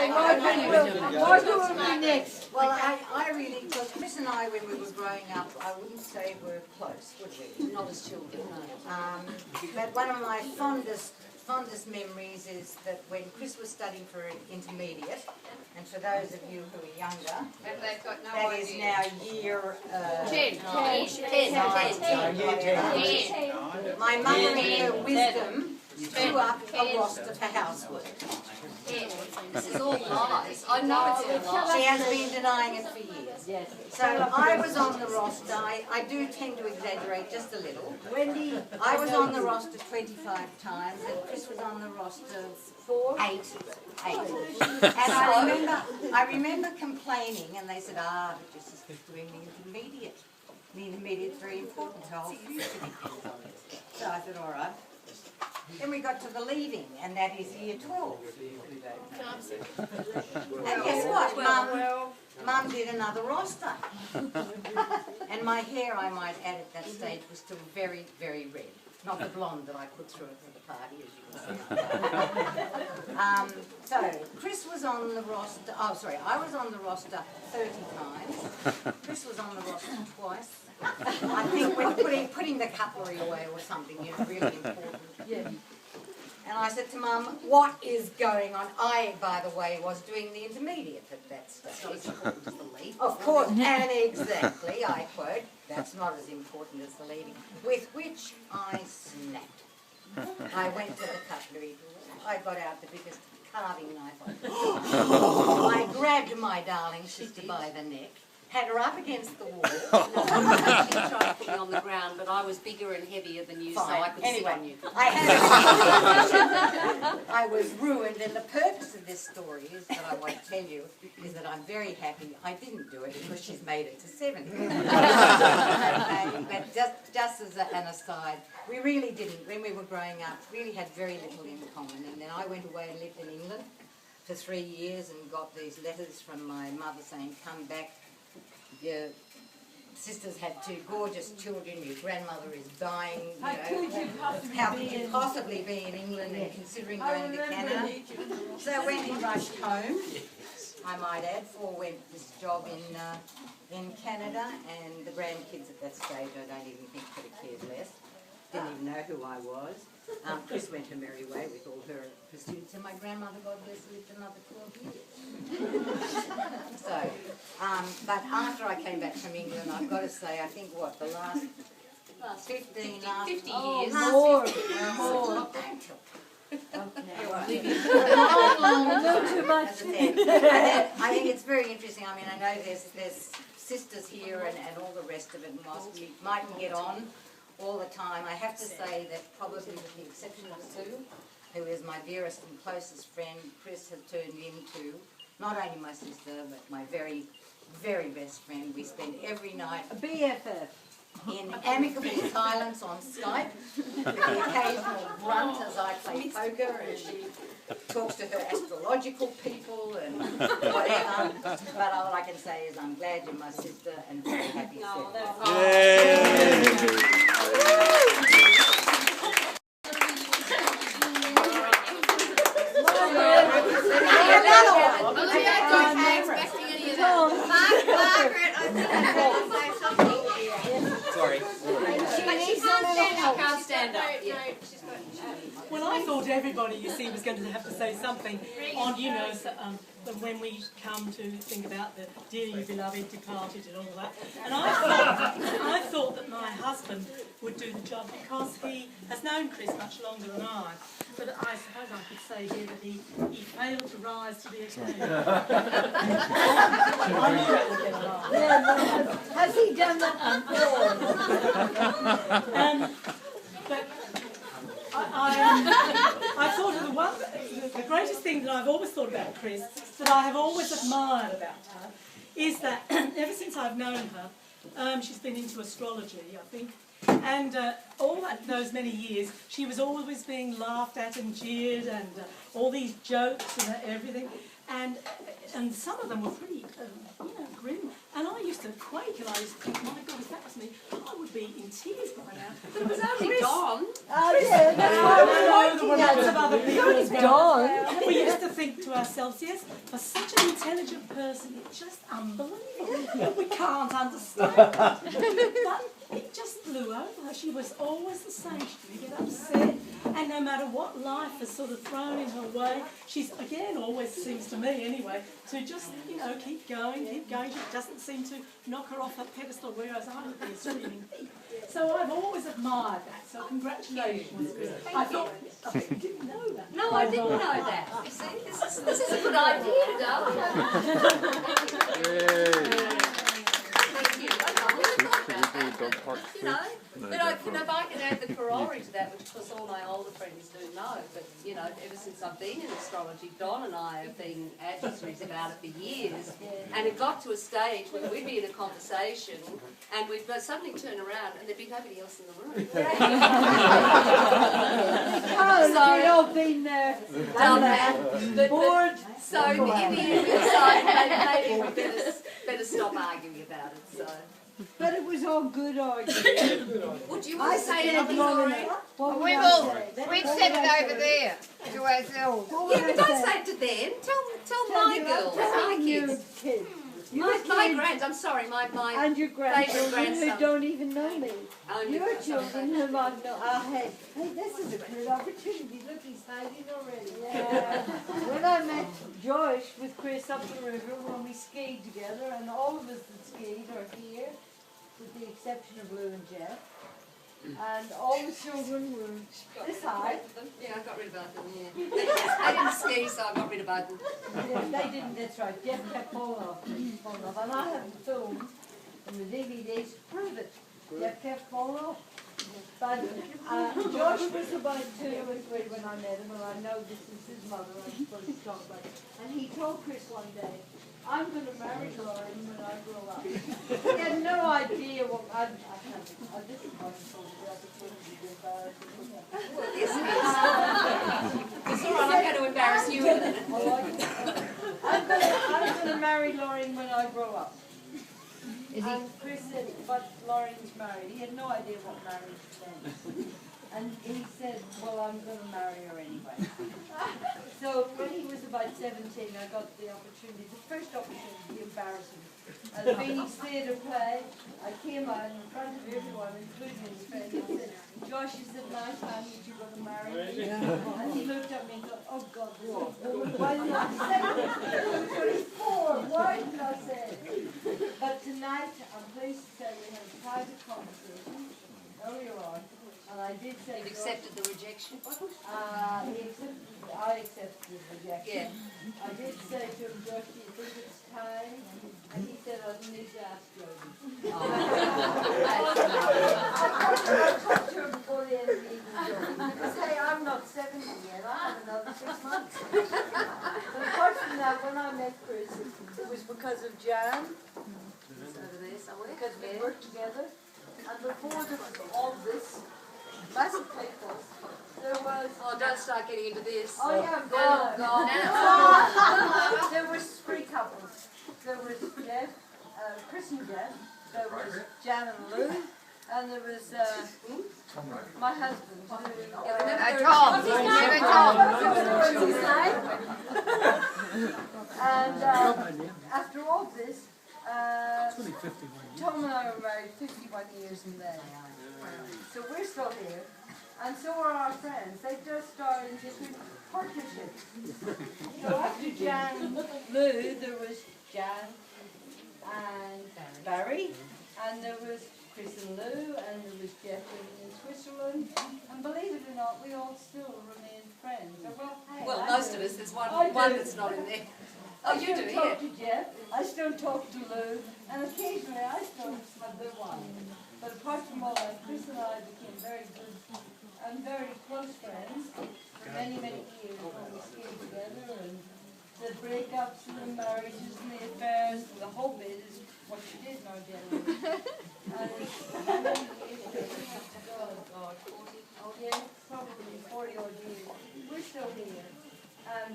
What will be next? Well, I really, because Chris and I, when we were growing up, I wouldn't say we're close, would we? Not as children, no. But one of my fondest memories is that when Chris was studying for an intermediate, and for those of you who are younger, that is now year 10. My mother in her wisdom drew up a roster for housework. This is all lies. I know it's all lies. She has been denying it for years. Yes. So I was on the roster. I do tend to exaggerate just a little. Wendy, I was on the roster 25 times, and Chris was on the roster 8. And I remember complaining, and they said, but your sister's doing the intermediate. The intermediate's very important to hold future depends on it. So I said, all right. Then we got to the leaving, and that is year 12. And guess what? Mum did another roster. And my hair, I might add at that stage, was still very, very red. Not the blonde that I put through it for the party, as you can see. So, Chris was on the roster, I was on the roster 30 times. Chris was on the roster twice. I think when putting the cutlery away or something is really important. yeah. And I said to Mum, what is going on? I, by the way, was doing the intermediate at that stage. Of course, and exactly, I quote, that's not as important as the leading. With which I snapped. I went to the cutlery drawer. I got out the biggest carving knife I could. I grabbed my darling sister by the neck, had her up against the wall. No, she tried to put me on the ground, but I was bigger and heavier than you, so I could sit on you. I was ruined, and the purpose of this story is that I won't tell you is that I'm very happy I didn't do it because she's made it to 7. Okay, but just as an aside, we really didn't, when we were growing up, really had very little in common. And then I went away and lived in England for 3 years and got these letters from my mother saying, come back. Your sisters had 2 gorgeous children, your grandmother is dying, how could you possibly be in England and considering going to Canada? So I went and rushed home, I might add, forewent this job in Canada, and the grandkids at that stage I don't even think could have cared less, didn't even know who I was. Chris went her merry way with all her pursuits, and my grandmother, God bless her, lived another 12 years. So, but after I came back from England, I've got to say, I think the last 50 years. More. Not too much. I think it's very interesting. I mean, I know there's sisters here and all the rest of it, and whilst we mightn't get on all the time, I have to say that probably with the exception of Sue, who is my dearest and closest friend, Chris has turned into not only my sister, but my very, very best friend. We spend every night A BFF. in amicable silence on Skype, with the occasional grunt as I play poker and she talks to her astrological people and whatever. But all I can say is I'm glad you're my sister and very happy to see Margaret, I think I'm going to say something. Sorry. But she can't stand up. Well, I thought everybody, you see, was going to have to say something on, when we come to think about the dearly beloved departed and all that. And I thought that my husband would do the job because he has known Chris much longer than I. But I suppose I could say here that he failed to rise to the occasion. I knew that would get a laugh. Has he done that before? But I thought of the greatest thing that I've always thought about Chris, that I have always admired about her, is that ever since I've known her, she's been into astrology, I think, and all those many years, she was always being laughed at and jeered, and all these jokes and everything, and some of them were pretty, grim. And I used to quake, and I used to think, my God, if that was me, I would be in tears by now. But it was only Don. Oh yeah, that's why There were lots of other people as well. Dawn. And we used to think to ourselves, yes, for such an intelligent person, it's just unbelievable. We can't understand. But it just blew over her. She was always the same. She didn't get upset. And no matter what life has sort of thrown in her way, she's, again, always seems to me anyway, to just, you know, keep going, keep going. She doesn't seem to knock her off that pedestal, whereas I would be a screaming heap. So I've always admired that. So congratulations. I thought, I didn't know that. No, I didn't know that. You see, this is a good idea, darling. Thank you. I never thought about that. You know, but if I can add the corollary to that, which of course all my older friends do know, but you know, ever since I've been in astrology, Don and I have been adversaries about it for years, and it got to a stage where we'd be in a conversation and we'd suddenly turn around and there'd be nobody else in the room. Oh, we've all been there. Done that. Bored. So in the end we decided maybe we better stop arguing about it. So. But it was all good argument. Would you want to say anything, Laurie? We've said it over there to ourselves. Yeah, but don't say it to them. Tell my girls, my kids. My grands, I'm sorry, my And your grandchildren who grandson. don't even know me. And Your grandson. children whom I've known. Hey, this is a good opportunity. Look, he's hiding already. Yeah. When I met Joyce with Chris up the river when we skied together, and all of us that skied are here, with the exception of Lou and Jeff. And all the children were this high. Yeah, I got rid of both of them, yeah. They didn't ski, so I got rid of both of them. Yeah, they didn't, that's right. Jeff kept falling off. And I have the film and the DVDs to prove it. Jeff kept falling off. But Josh was about 2 or 3 when I met him, and I know this is his mother, I'm supposed to talk about it. And he told Chris one day, I'm going to marry Lauren when I grow up. He had no idea what I can't. This is what I told you. I just wouldn't be embarrassing. Well, yes, it is. It's all right, I'm going to embarrass you in a minute. I'm going to marry Lauren when I grow up. And Chris said, but Lauren's married. He had no idea what marriage meant. And he said, well, I'm going to marry her anyway. So when he was about 17, I got the opportunity, the first opportunity to embarrass him. At the Phoenix Theatre play, I came out in front of everyone, including his friends, and said, Josh, is it my time that you're going to marry me? And he looked at me and thought, oh God, this woman, why did I say it? He was 4, why did I say it? But tonight, I'm pleased to say we had a private conversation earlier on. And I did say You've accepted the rejection? I accepted the rejection. Yeah. I did say to him, Josh, do you think it's time? And he said, I need to ask Jody. I talked to him before the end of the evening. I say, I'm not 70 yet, I have another 6 months. But apart from that, when I met Chris, it was because of Jan, It's over there somewhere. because we worked together. And before there was all this, massive papers, there was... Oh, don't start getting into this. Oh yeah, Oh, God. There was 3 couples. There was Jeff, Chris and Jeff. There was Jan and Lou, and there was my husband. Who, Tom. What's his name? And after all this, Tom and I were married 51 years in May. So we're still here. And so are our friends. They just started in different partnerships. So after Jan and Lou, there was Jan and Barry, and there was Chris and Lou, and there was Jeff in Switzerland. And believe it or not, we all still remain friends. Well, most of us, there's one that's not in there. Oh, you do, I still yeah. talk to Jeff, I still talk to Lou, and occasionally I still smother one. But apart from all that, Chris and I became very good and very close friends for many, many years when we skied together. And the breakups and the marriages and the affairs, the whole bit is what she did in our generation. And how many years did we have to go? God, 40? Oh yeah, probably 40 odd years. We're still here. And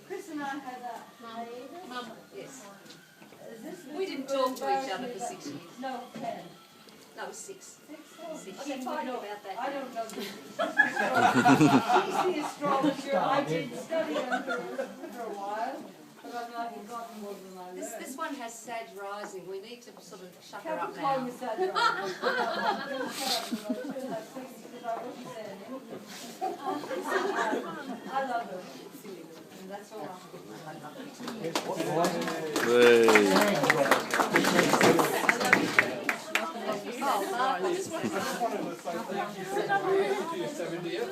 Chris and I had a hiatus. Yes. Is this We didn't talk done it for 6 years. No, 10. No, 6. 6. Okay, You fine. know about that. I don't know this. She's the astrologer. I did study under her for a while, but I've not forgotten more than I learned. This one has Sag rising. We need to sort of shut her Can't up call now. me Sandra. I still have 6 because I wasn't saying anything. I love her. And that's all. I just want to wanted to say thank you for your 70th.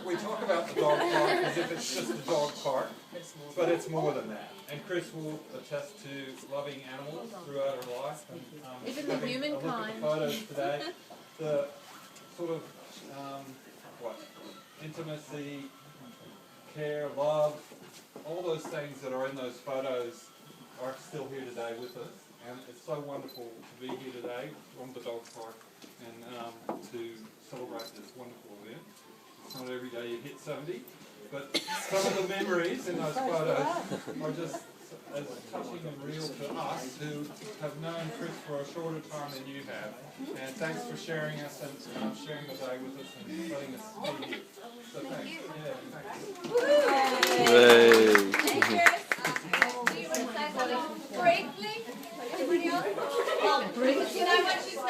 We talk about the dog park as if it's just a dog park, but it's more than that. And Chris will attest to loving animals throughout her life. And, even the having a look at the photos today, the sort of intimacy, care, love, all those things that are in those photos are still here today with us. And it's so wonderful to be here today from the dog park and to celebrate this wonderful event. It's not every day you hit 70, but some of the memories in those photos are just as touching and real to us who have known Chris for a shorter time than you have. And thanks for sharing us and sharing the day with us and letting us be here. So thanks. Yeah, thanks. Hey, Chris. Do you want to say something briefly? Anybody else? Oh, briefly. You know what she's done?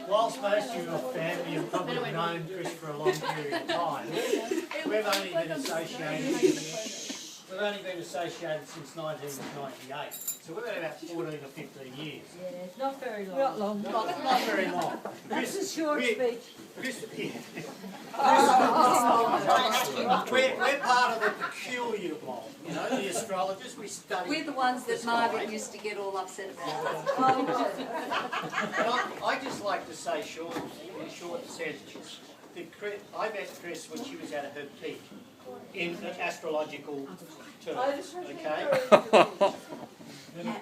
Whilst most of your family have probably known Chris for a long period of time, we've only been associated since 1998. So we've had about 14 or 15 years. Yeah, it's not very long. Not long. Not very long. This is short speech. We're part of the peculiar block, you know, the astrologers. We study. We're the ones that Margaret used to get all upset about. And I just like to say in short sentences, that I met Chris when she was at her peak in the astrological terms, okay? And I'm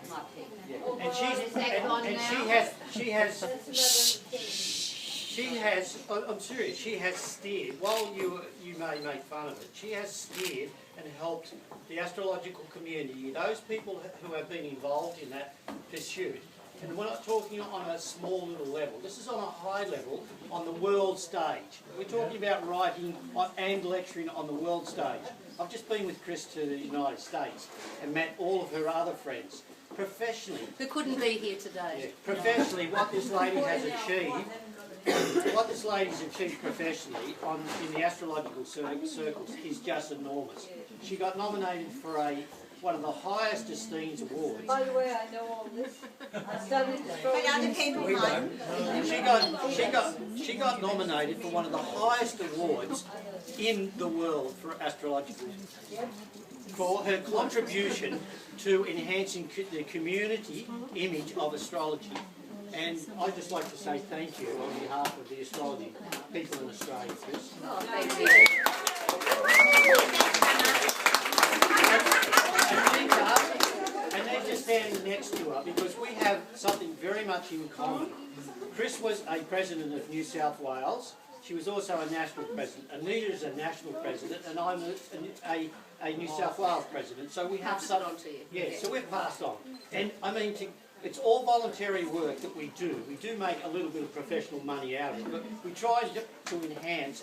serious, she has steered, while you may make fun of it, she has steered and helped the astrological community, those people who have been involved in that pursuit. And we're not talking on a small little level. This is on a high level, on the world stage. We're talking about writing and lecturing on the world stage. I've just been with Chris to the United States and met all of her other friends. Professionally, Who couldn't be here today. professionally, what this lady has achieved, professionally in the astrological circles is just enormous. She got nominated for one of the highest esteemed awards. By the way, I know all this. I studied astrology. But other people might. She got nominated for one of the highest awards in the world for astrological, for her contribution to enhancing the community image of astrology. And I'd just like to say thank you on behalf of the astrology people in Australia, Chris. Oh, thank you. And they're just standing next to her because we have something very much in common. Chris was a president of New South Wales. She was also a national president. Anita is a national president, and I'm a New South Wales president. So we have Pass it on to you. yeah, so we've passed on. And I mean, it's all voluntary work that we do. We do make a little bit of professional money out of it, but we try to enhance